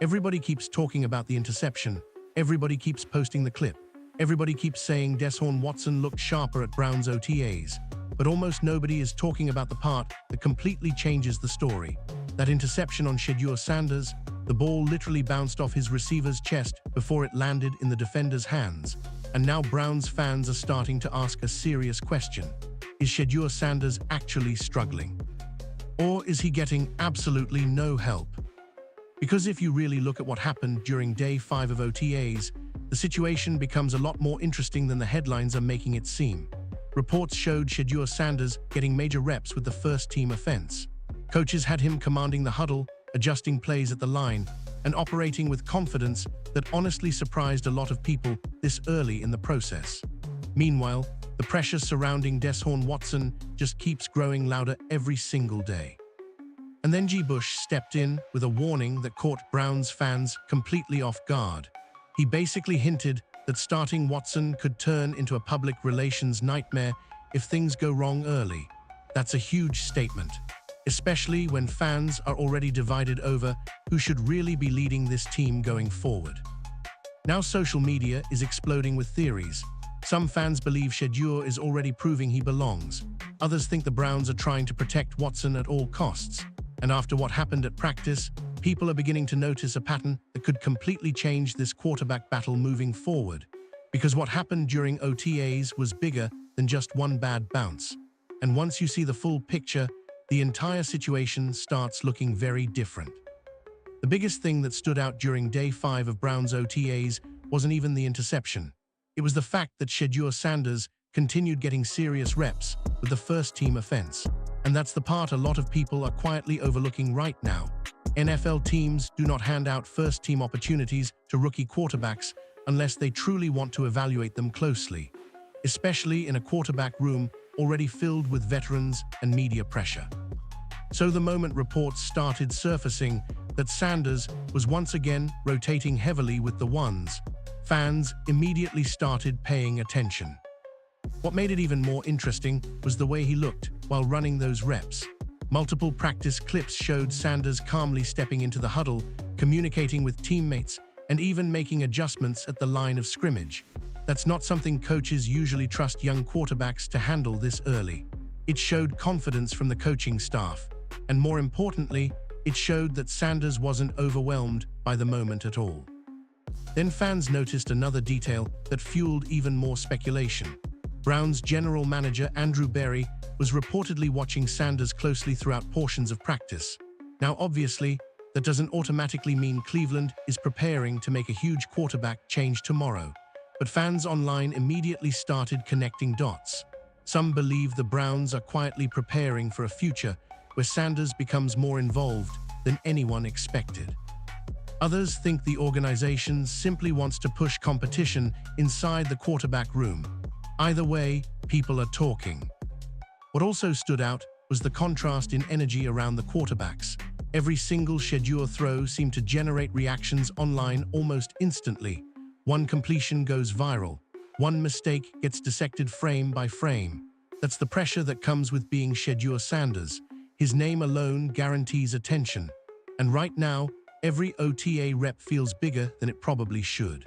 Everybody keeps talking about the interception. Everybody keeps posting the clip. Everybody keeps saying Deshaun Watson looked sharper at Browns OTAs. But almost nobody is talking about the part that completely changes the story. That interception on Shedeur Sanders, the ball literally bounced off his receiver's chest before it landed in the defender's hands. And now Browns fans are starting to ask a serious question. Is Shedeur Sanders actually struggling? Or is he getting absolutely no help? Because if you really look at what happened during Day 5 of OTAs, the situation becomes a lot more interesting than the headlines are making it seem. Reports showed Shedeur Sanders getting major reps with the first-team offense. Coaches had him commanding the huddle, adjusting plays at the line, and operating with confidence that honestly surprised a lot of people this early in the process. Meanwhile, the pressure surrounding Deshaun Watson just keeps growing louder every single day. And then G. Bush stepped in with a warning that caught Browns fans completely off guard. He basically hinted that starting Watson could turn into a public relations nightmare if things go wrong early. That's a huge statement, especially when fans are already divided over who should really be leading this team going forward. Now social media is exploding with theories. Some fans believe Shedeur is already proving he belongs. Others think the Browns are trying to protect Watson at all costs. And after what happened at practice, people are beginning to notice a pattern that could completely change this quarterback battle moving forward. Because what happened during OTAs was bigger than just one bad bounce. And once you see the full picture, the entire situation starts looking very different. The biggest thing that stood out during Day 5 of Browns OTAs wasn't even the interception. It was the fact that Shedeur Sanders continued getting serious reps with the first-team offense. And that's the part a lot of people are quietly overlooking right now. NFL teams do not hand out first-team opportunities to rookie quarterbacks unless they truly want to evaluate them closely, especially in a quarterback room already filled with veterans and media pressure. So the moment reports started surfacing that Sanders was once again rotating heavily with the ones, fans immediately started paying attention. What made it even more interesting was the way he looked while running those reps. Multiple practice clips showed Sanders calmly stepping into the huddle, communicating with teammates, and even making adjustments at the line of scrimmage. That's not something coaches usually trust young quarterbacks to handle this early. It showed confidence from the coaching staff, and more importantly, it showed that Sanders wasn't overwhelmed by the moment at all. Then fans noticed another detail that fueled even more speculation. Browns general manager Andrew Berry was reportedly watching Sanders closely throughout portions of practice. Now obviously, that doesn't automatically mean Cleveland is preparing to make a huge quarterback change tomorrow. But fans online immediately started connecting dots. Some believe the Browns are quietly preparing for a future where Sanders becomes more involved than anyone expected. Others think the organization simply wants to push competition inside the quarterback room. Either way, people are talking. What also stood out was the contrast in energy around the quarterbacks. Every single Shedeur throw seemed to generate reactions online almost instantly. One completion goes viral. One mistake gets dissected frame by frame. That's the pressure that comes with being Shedeur Sanders. His name alone guarantees attention. And right now, every OTA rep feels bigger than it probably should.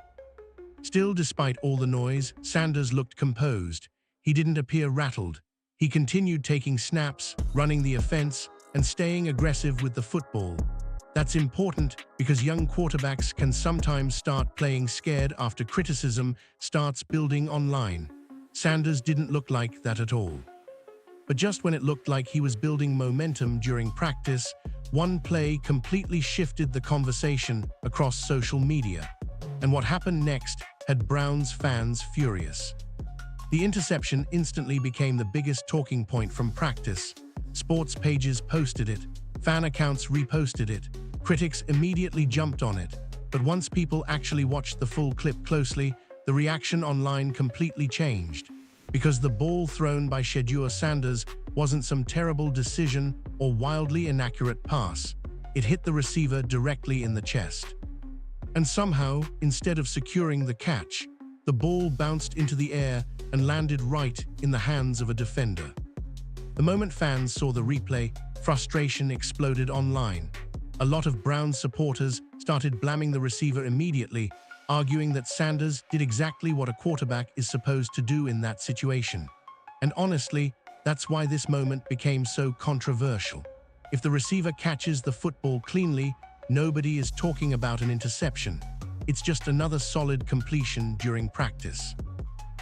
Still, despite all the noise, Sanders looked composed. He didn't appear rattled. He continued taking snaps, running the offense, and staying aggressive with the football. That's important because young quarterbacks can sometimes start playing scared after criticism starts building online. Sanders didn't look like that at all. But just when it looked like he was building momentum during practice, one play completely shifted the conversation across social media. And what happened next had Browns fans furious. The interception instantly became the biggest talking point from practice. Sports pages posted it, fan accounts reposted it, critics immediately jumped on it. But once people actually watched the full clip closely, the reaction online completely changed. Because the ball thrown by Shedeur Sanders wasn't some terrible decision or wildly inaccurate pass. It hit the receiver directly in the chest. And somehow, instead of securing the catch, the ball bounced into the air and landed right in the hands of a defender. The moment fans saw the replay, frustration exploded online. A lot of Browns supporters started blaming the receiver immediately, arguing that Sanders did exactly what a quarterback is supposed to do in that situation. And honestly, that's why this moment became so controversial. If the receiver catches the football cleanly, nobody is talking about an interception. It's just another solid completion during practice.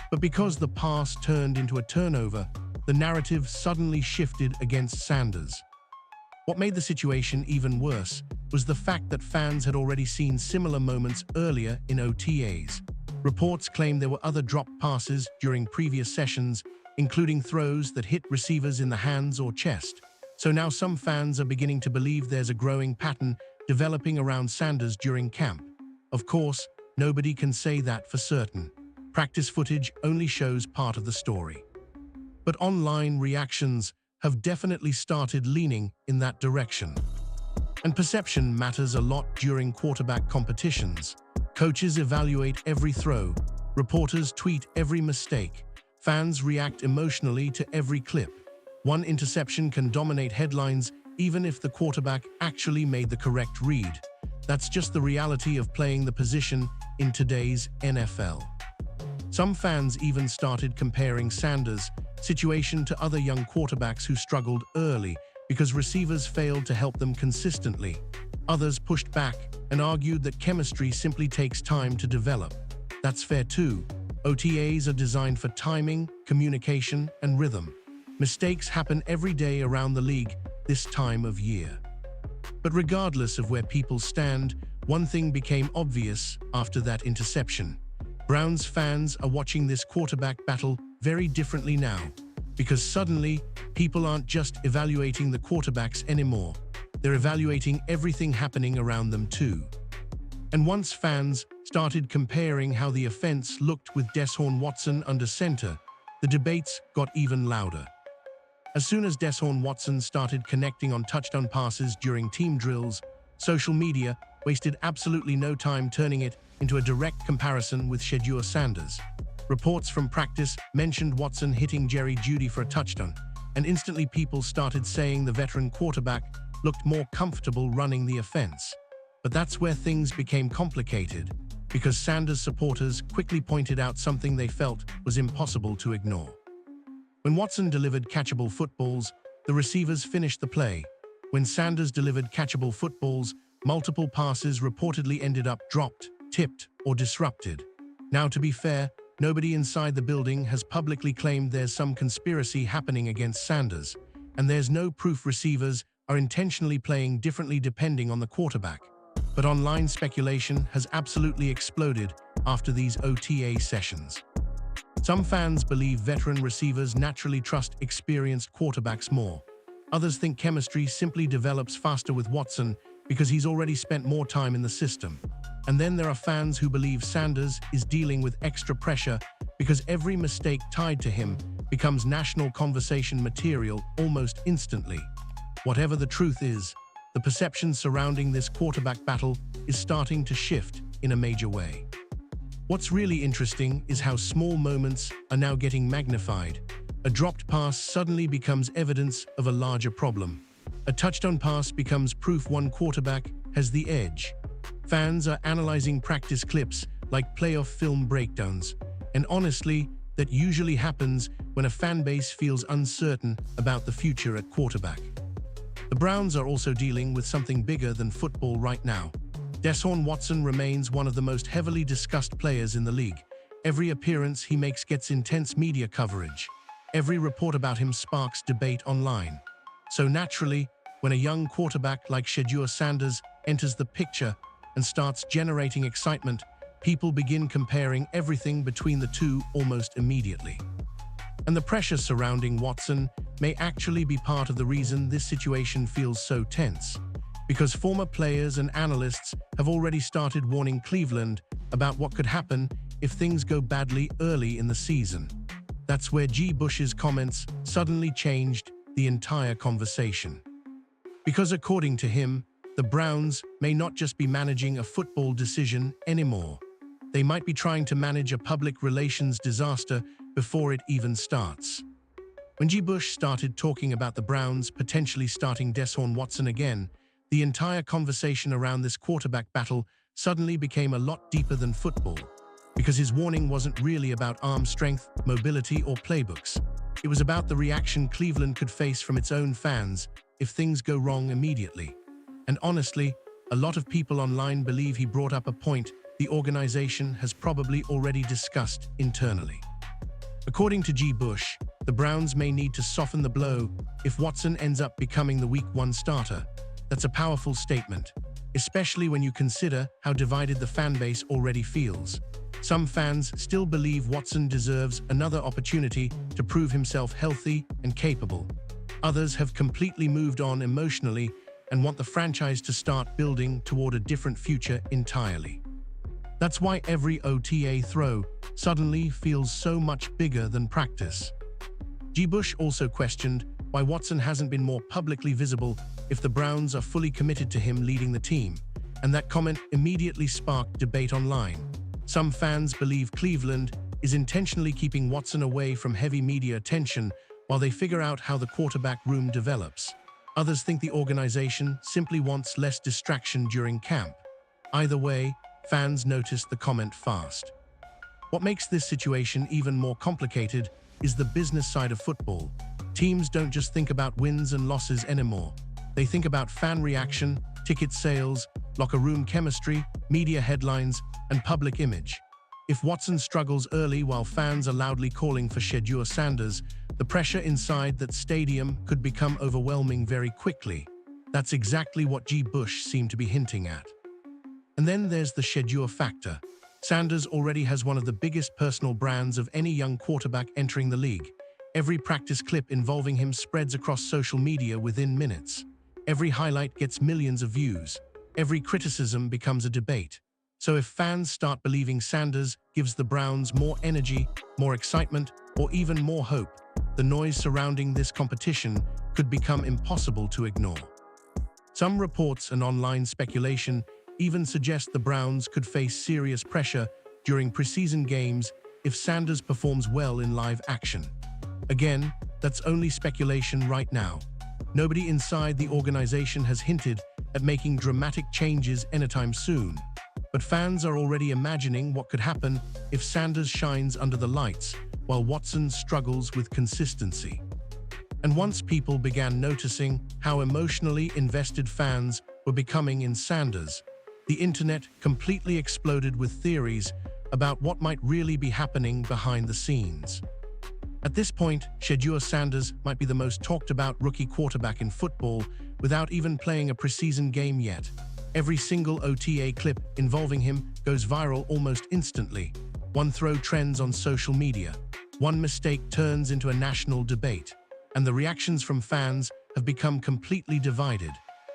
But because the pass turned into a turnover, the narrative suddenly shifted against Sanders. What made the situation even worse was the fact that fans had already seen similar moments earlier in OTAs. Reports claim there were other dropped passes during previous sessions, including throws that hit receivers in the hands or chest. So now some fans are beginning to believe there's a growing pattern developing around Sanders during camp. Of course, nobody can say that for certain. Practice footage only shows part of the story. But online reactions have definitely started leaning in that direction. And perception matters a lot during quarterback competitions. Coaches evaluate every throw, reporters tweet every mistake, fans react emotionally to every clip. One interception can dominate headlines even if the quarterback actually made the correct read. That's just the reality of playing the position in today's NFL. Some fans even started comparing Sanders' situation to other young quarterbacks who struggled early because receivers failed to help them consistently. Others pushed back and argued that chemistry simply takes time to develop. That's fair too. OTAs are designed for timing, communication, and rhythm. Mistakes happen every day around the league this time of year. But regardless of where people stand, one thing became obvious after that interception. Browns fans are watching this quarterback battle very differently now, because suddenly, people aren't just evaluating the quarterbacks anymore. They're evaluating everything happening around them too. And once fans started comparing how the offense looked with Deshaun Watson under center, the debates got even louder. As soon as Deshaun Watson started connecting on touchdown passes during team drills, social media wasted absolutely no time turning it into a direct comparison with Shedeur Sanders. Reports from practice mentioned Watson hitting Jerry Jeudy for a touchdown, and instantly people started saying the veteran quarterback looked more comfortable running the offense. But that's where things became complicated, because Sanders supporters quickly pointed out something they felt was impossible to ignore. When Watson delivered catchable footballs, the receivers finished the play. When Sanders delivered catchable footballs, multiple passes reportedly ended up dropped, tipped, or disrupted. Now, to be fair, nobody inside the building has publicly claimed there's some conspiracy happening against Sanders, and there's no proof receivers are intentionally playing differently depending on the quarterback. But online speculation has absolutely exploded after these OTA sessions. Some fans believe veteran receivers naturally trust experienced quarterbacks more. Others think chemistry simply develops faster with Watson because he's already spent more time in the system. And then there are fans who believe Sanders is dealing with extra pressure because every mistake tied to him becomes national conversation material almost instantly. Whatever the truth is, the perception surrounding this quarterback battle is starting to shift in a major way. What's really interesting is how small moments are now getting magnified. A dropped pass suddenly becomes evidence of a larger problem. A touchdown pass becomes proof one quarterback has the edge. Fans are analyzing practice clips like playoff film breakdowns. And honestly, that usually happens when a fan base feels uncertain about the future at quarterback. The Browns are also dealing with something bigger than football right now. Deshaun Watson remains one of the most heavily discussed players in the league. Every appearance he makes gets intense media coverage. Every report about him sparks debate online. So naturally, when a young quarterback like Shedeur Sanders enters the picture and starts generating excitement, people begin comparing everything between the two almost immediately. And the pressure surrounding Watson may actually be part of the reason this situation feels so tense, because former players and analysts have already started warning Cleveland about what could happen if things go badly early in the season. That's where G. Bush's comments suddenly changed the entire conversation. Because according to him, the Browns may not just be managing a football decision anymore. They might be trying to manage a public relations disaster before it even starts. When G. Bush started talking about the Browns potentially starting Deshaun Watson again, The entire conversation around this quarterback battle suddenly became a lot deeper than football, because his warning wasn't really about arm strength, mobility, or playbooks. It was about the reaction Cleveland could face from its own fans if things go wrong immediately. And honestly, a lot of people online believe he brought up a point the organization has probably already discussed internally. According to G. Bush, the Browns may need to soften the blow if Watson ends up becoming the Week 1 starter. That's a powerful statement, especially when you consider how divided the fan base already feels. Some fans still believe Watson deserves another opportunity to prove himself healthy and capable. Others have completely moved on emotionally and want the franchise to start building toward a different future entirely. That's why every OTA throw suddenly feels so much bigger than practice. G. Bush also questioned why Watson hasn't been more publicly visible if the Browns are fully committed to him leading the team, and that comment immediately sparked debate online. Some fans believe Cleveland is intentionally keeping Watson away from heavy media attention while they figure out how the quarterback room develops. Others think the organization simply wants less distraction during camp. Either way, fans noticed the comment fast. What makes this situation even more complicated is the business side of football. Teams don't just think about wins and losses anymore. They think about fan reaction, ticket sales, locker room chemistry, media headlines, and public image. If Watson struggles early while fans are loudly calling for Shedeur Sanders, the pressure inside that stadium could become overwhelming very quickly. That's exactly what G. Bush seemed to be hinting at. And then there's the Shedeur factor. Sanders already has one of the biggest personal brands of any young quarterback entering the league. Every practice clip involving him spreads across social media within minutes. Every highlight gets millions of views. Every criticism becomes a debate. So if fans start believing Sanders gives the Browns more energy, more excitement, or even more hope, the noise surrounding this competition could become impossible to ignore. Some reports and online speculation even suggest the Browns could face serious pressure during preseason games if Sanders performs well in live action. Again, that's only speculation right now. Nobody inside the organization has hinted at making dramatic changes anytime soon. But fans are already imagining what could happen if Sanders shines under the lights while Watson struggles with consistency. And once people began noticing how emotionally invested fans were becoming in Sanders, the internet completely exploded with theories about what might really be happening behind the scenes. At this point, Shedeur Sanders might be the most talked about rookie quarterback in football without even playing a preseason game yet. Every single OTA clip involving him goes viral almost instantly. One throw trends on social media. One mistake turns into a national debate. And the reactions from fans have become completely divided.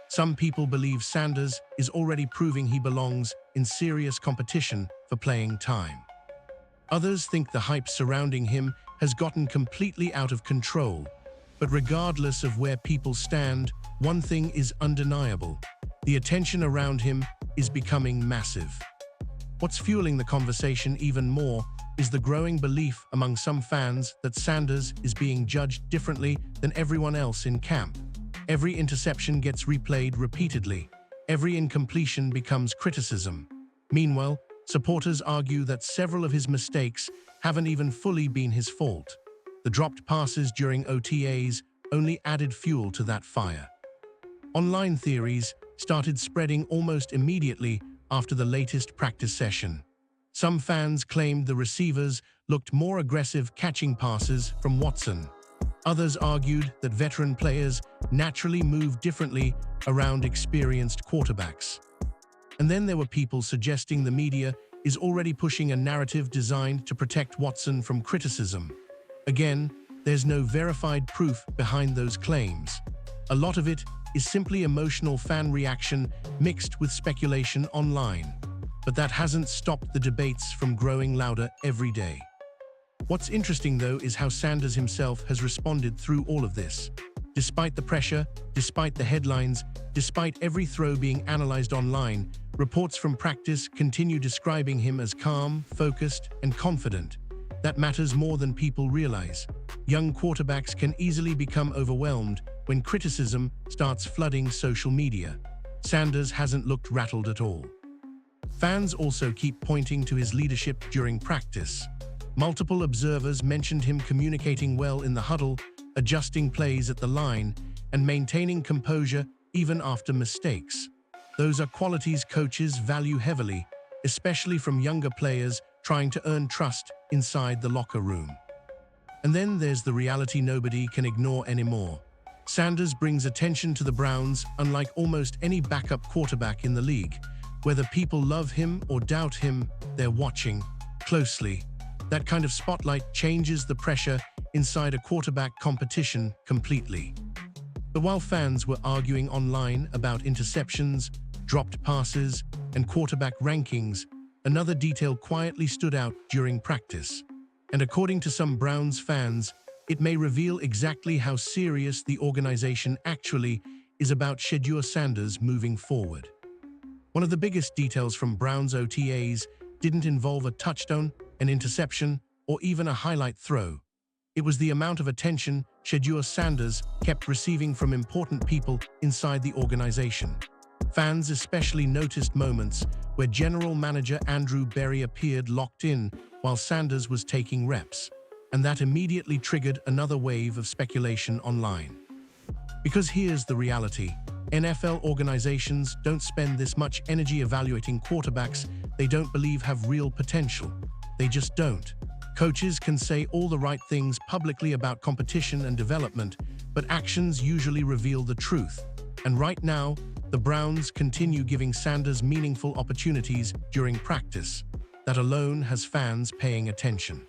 Some people believe Sanders is already proving he belongs in serious competition for playing time. Others think the hype surrounding him has gotten completely out of control. But regardless of where people stand, one thing is undeniable. The attention around him is becoming massive. What's fueling the conversation even more is the growing belief among some fans that Sanders is being judged differently than everyone else in camp. Every interception gets replayed repeatedly. Every incompletion becomes criticism. Meanwhile, supporters argue that several of his mistakes haven't even fully been his fault. The dropped passes during OTAs only added fuel to that fire. Online theories started spreading almost immediately after the latest practice session. Some fans claimed the receivers looked more aggressive catching passes from Watson. Others argued that veteran players naturally move differently around experienced quarterbacks. And then there were people suggesting the media is already pushing a narrative designed to protect Watson from criticism. Again, there's no verified proof behind those claims. A lot of it is simply emotional fan reaction mixed with speculation online. But that hasn't stopped the debates from growing louder every day. What's interesting, though, is how Sanders himself has responded through all of this. Despite the pressure, despite the headlines, despite every throw being analyzed online, reports from practice continue describing him as calm, focused, and confident. That matters more than people realize. Young quarterbacks can easily become overwhelmed when criticism starts flooding social media. Sanders hasn't looked rattled at all. Fans also keep pointing to his leadership during practice. Multiple observers mentioned him communicating well in the huddle, adjusting plays at the line, and maintaining composure even after mistakes. Those are qualities coaches value heavily, especially from younger players trying to earn trust inside the locker room. And then there's the reality nobody can ignore anymore. Sanders brings attention to the Browns unlike almost any backup quarterback in the league. Whether people love him or doubt him, they're watching closely. That kind of spotlight changes the pressure inside a quarterback competition completely. But while fans were arguing online about interceptions, dropped passes, and quarterback rankings, another detail quietly stood out during practice. And according to some Browns fans, it may reveal exactly how serious the organization actually is about Shedeur Sanders moving forward. One of the biggest details from Browns OTAs didn't involve a touchdown, an interception, or even a highlight throw. It was the amount of attention Shedeur Sanders kept receiving from important people inside the organization. Fans especially noticed moments where General Manager Andrew Berry appeared locked in while Sanders was taking reps, and that immediately triggered another wave of speculation online. Because here's the reality: NFL organizations don't spend this much energy evaluating quarterbacks they don't believe have real potential. They just don't. Coaches can say all the right things publicly about competition and development, but actions usually reveal the truth. And right now, the Browns continue giving Sanders meaningful opportunities during practice. That alone has fans paying attention.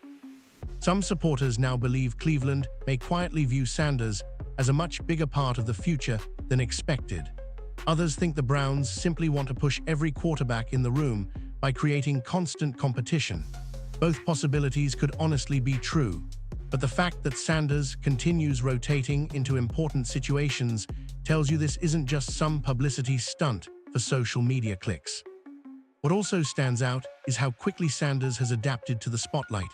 Some supporters now believe Cleveland may quietly view Sanders as a much bigger part of the future than expected. Others think the Browns simply want to push every quarterback in the room by creating constant competition. Both possibilities could honestly be true, but the fact that Sanders continues rotating into important situations tells you this isn't just some publicity stunt for social media clicks. What also stands out is how quickly Sanders has adapted to the spotlight.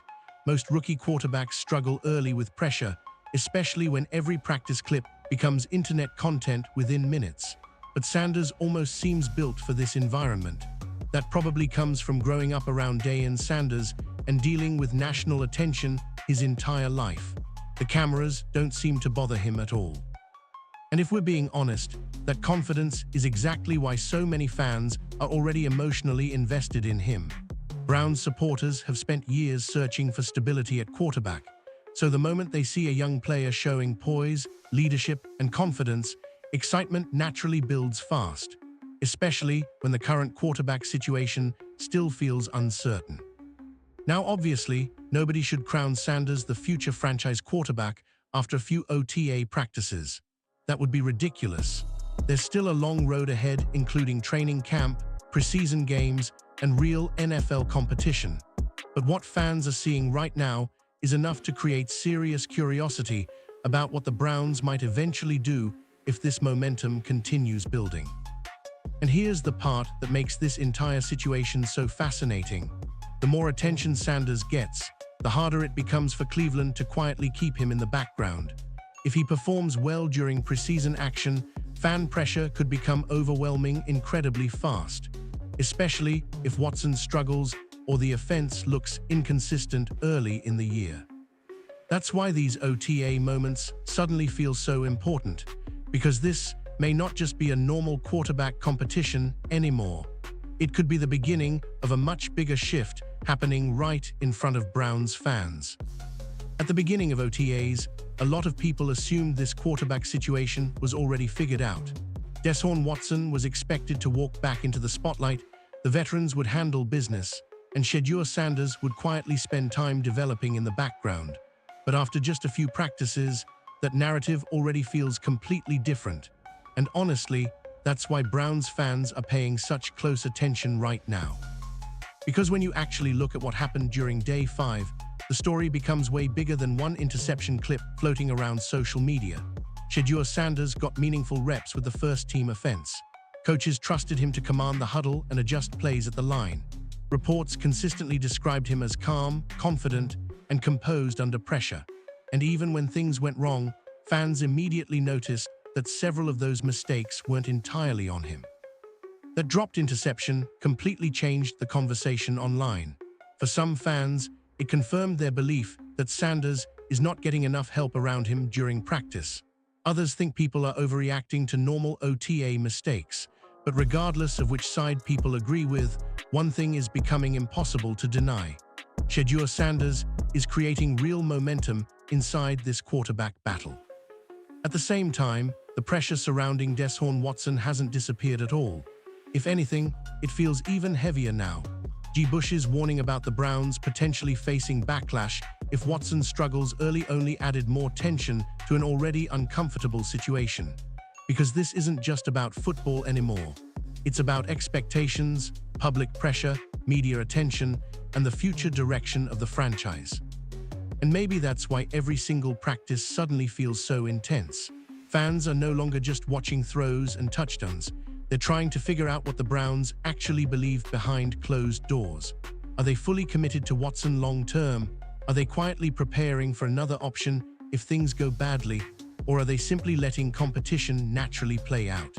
Most rookie quarterbacks struggle early with pressure, especially when every practice clip becomes internet content within minutes. But Sanders almost seems built for this environment. That probably comes from growing up around Deion Sanders and dealing with national attention his entire life. The cameras don't seem to bother him at all. And if we're being honest, that confidence is exactly why so many fans are already emotionally invested in him. Browns supporters have spent years searching for stability at quarterback, so the moment they see a young player showing poise, leadership, and confidence, excitement naturally builds fast, especially when the current quarterback situation still feels uncertain. Now, obviously, nobody should crown Sanders the future franchise quarterback after a few OTA practices. That would be ridiculous. There's still a long road ahead, including training camp, preseason games, and real NFL competition. But what fans are seeing right now is enough to create serious curiosity about what the Browns might eventually do if this momentum continues building. And here's the part that makes this entire situation so fascinating. The more attention Sanders gets, the harder it becomes for Cleveland to quietly keep him in the background. If he performs well during preseason action, fan pressure could become overwhelming incredibly fast, especially if Watson struggles or the offense looks inconsistent early in the year. That's why these OTA moments suddenly feel so important, because this may not just be a normal quarterback competition anymore. It could be the beginning of a much bigger shift happening right in front of Browns fans. At the beginning of OTAs, a lot of people assumed this quarterback situation was already figured out. Deshaun Watson was expected to walk back into the spotlight, the veterans would handle business, and Shedeur Sanders would quietly spend time developing in the background. But after just a few practices, that narrative already feels completely different. And honestly, that's why Browns fans are paying such close attention right now. Because when you actually look at what happened during Day 5, the story becomes way bigger than one interception clip floating around social media. Shedeur Sanders got meaningful reps with the first-team offense. Coaches trusted him to command the huddle and adjust plays at the line. Reports consistently described him as calm, confident, and composed under pressure. And even when things went wrong, fans immediately noticed that several of those mistakes weren't entirely on him. That dropped interception completely changed the conversation online. For some fans, it confirmed their belief that Sanders is not getting enough help around him during practice. Others think people are overreacting to normal OTA mistakes. But regardless of which side people agree with, one thing is becoming impossible to deny. Shedeur Sanders is creating real momentum inside this quarterback battle. At the same time, the pressure surrounding Deshaun Watson hasn't disappeared at all. If anything, it feels even heavier now. G. Bush's warning about the Browns potentially facing backlash if Watson struggles early only added more tension to an already uncomfortable situation. Because this isn't just about football anymore. It's about expectations, public pressure, media attention, and the future direction of the franchise. And maybe that's why every single practice suddenly feels so intense. Fans are no longer just watching throws and touchdowns. They're trying to figure out what the Browns actually believe behind closed doors. Are they fully committed to Watson long-term? Are they quietly preparing for another option if things go badly? Or are they simply letting competition naturally play out?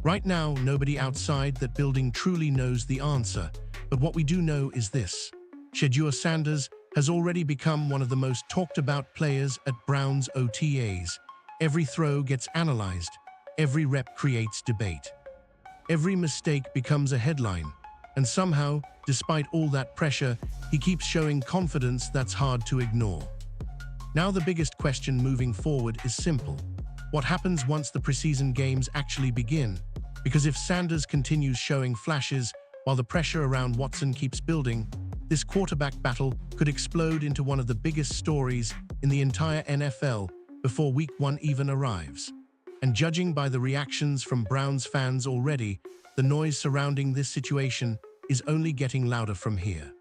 Right now, nobody outside that building truly knows the answer, but what we do know is this. Shedeur Sanders has already become one of the most talked about players at Browns OTAs. Every throw gets analyzed. Every rep creates debate. Every mistake becomes a headline. And somehow, despite all that pressure, he keeps showing confidence that's hard to ignore. Now the biggest question moving forward is simple. What happens once the preseason games actually begin? Because if Sanders continues showing flashes while the pressure around Watson keeps building, this quarterback battle could explode into one of the biggest stories in the entire NFL before Week 1 even arrives. And judging by the reactions from Browns fans already, the noise surrounding this situation is only getting louder from here.